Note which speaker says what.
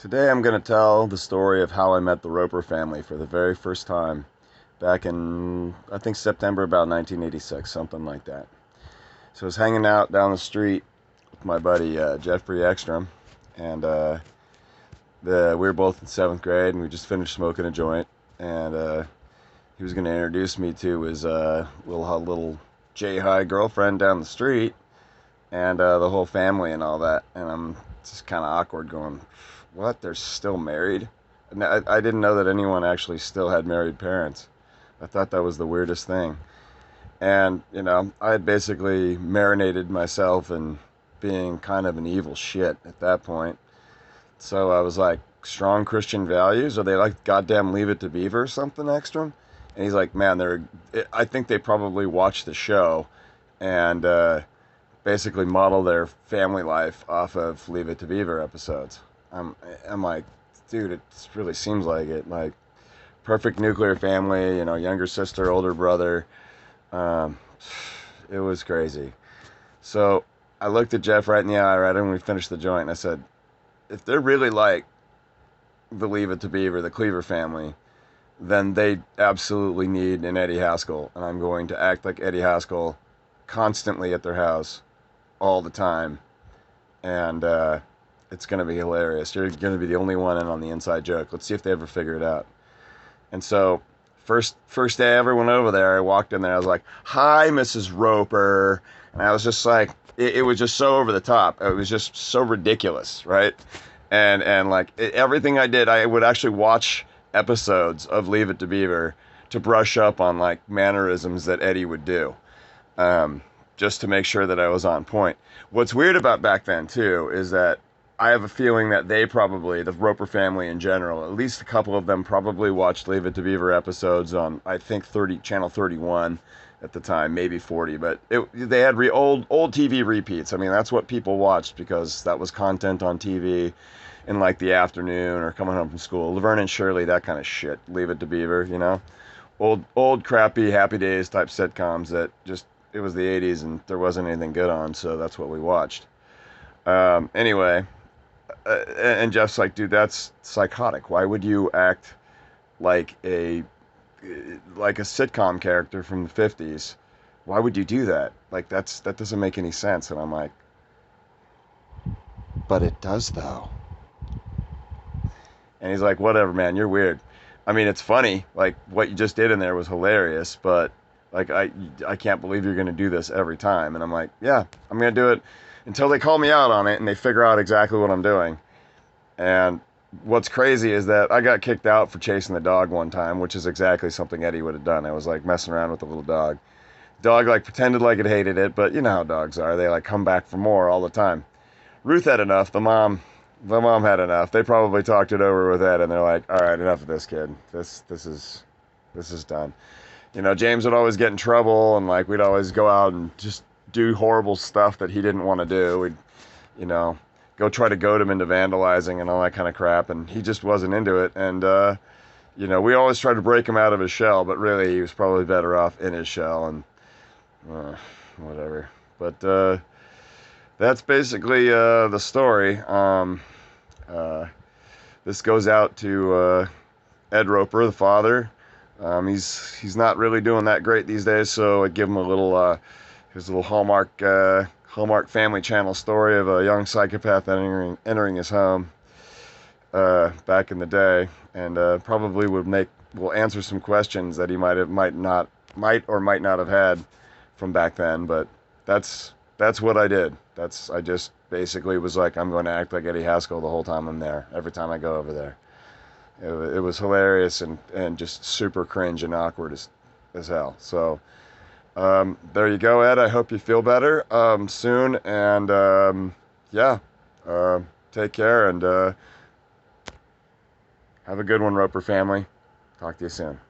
Speaker 1: Today I'm going to tell the story of how I met the Roper family for the very first time back in, I think, September about 1986, something like that. So I was hanging out down the street with my buddy Jeffrey Ekstrom, and we were both in seventh grade, and we just finished smoking a joint, and he was going to introduce me to his little J-High girlfriend down the street, and the whole family and all that, and I'm just kind of awkward going, what? They're still married? And I didn't know that anyone actually still had married parents. I thought that was the weirdest thing. And, I had basically marinated myself in being kind of an evil shit at that point. So I was like, strong Christian values? Are they like goddamn Leave It to Beaver or something extra? And he's like, man, I think they probably watched the show and basically model their family life off of Leave It to Beaver episodes. I'm like, dude, it really seems like it. Like, perfect nuclear family, younger sister, older brother. Um, it was crazy. So I looked at Jeff right in the eye right when we finished the joint, and I said, if they're really like the Leave It to Beaver, the Cleaver family, then they absolutely need an Eddie Haskell, and I'm going to act like Eddie Haskell constantly at their house all the time, and it's going to be hilarious. You're going to be the only one in on the inside joke. Let's see if they ever figure it out. And so, first day I ever went over there, I walked in there, I was like, hi, Mrs. Roper. And I was just like, it was just so over the top. It was just so ridiculous, right? And like, everything I did, I would actually watch episodes of Leave It to Beaver to brush up on, like, mannerisms that Eddie would do. Just to make sure that I was on point. What's weird about back then, too, is that I have a feeling that they probably, the Roper family in general, at least a couple of them probably watched Leave It to Beaver episodes on, I think, channel 31 at the time, maybe 40, but they had old TV repeats. I mean, that's what people watched because that was content on TV in, like, the afternoon or coming home from school. Laverne and Shirley, that kind of shit. Leave It to Beaver. Old crappy Happy Days type sitcoms that just, it was the 80s and there wasn't anything good on, so that's what we watched. Anyway, and Jeff's like, dude, that's psychotic. Why would you act like a sitcom character from the 50s? Why would you do that? Like, that doesn't make any sense. And I'm like, but it does though. And he's like, whatever, man, you're weird. I mean, it's funny. Like, what you just did in there was hilarious, but like, I can't believe you're going to do this every time. And I'm like, yeah, I'm going to do it until they call me out on it and they figure out exactly what I'm doing. And what's crazy is that I got kicked out for chasing the dog one time, which is exactly something Eddie would have done. I was like messing around with the little dog. Dog like pretended like it hated it, but you know how dogs are. They like come back for more all the time. Ruth had enough. The mom had enough. They probably talked it over with Ed, and they're like, all right, enough of this kid. This is done. James would always get in trouble, and like we'd always go out and just do horrible stuff that he didn't want to do. We'd, go try to goad him into vandalizing and all that kind of crap, and he just wasn't into it. And we always tried to break him out of his shell, but really he was probably better off in his shell, and whatever. But that's basically the story. This goes out to Ed Roper, the father. He's not really doing that great these days, so I'd give him a little his little Hallmark Family Channel story of a young psychopath entering his home back in the day, and probably will answer some questions that he might or might not have had from back then. But that's what I did. I just basically was like, I'm going to act like Eddie Haskell the whole time I'm there, every time I go over there. It was hilarious and just super cringe and awkward as hell. So there you go, Ed. I hope you feel better soon. And yeah, take care and have a good one, Roper family. Talk to you soon.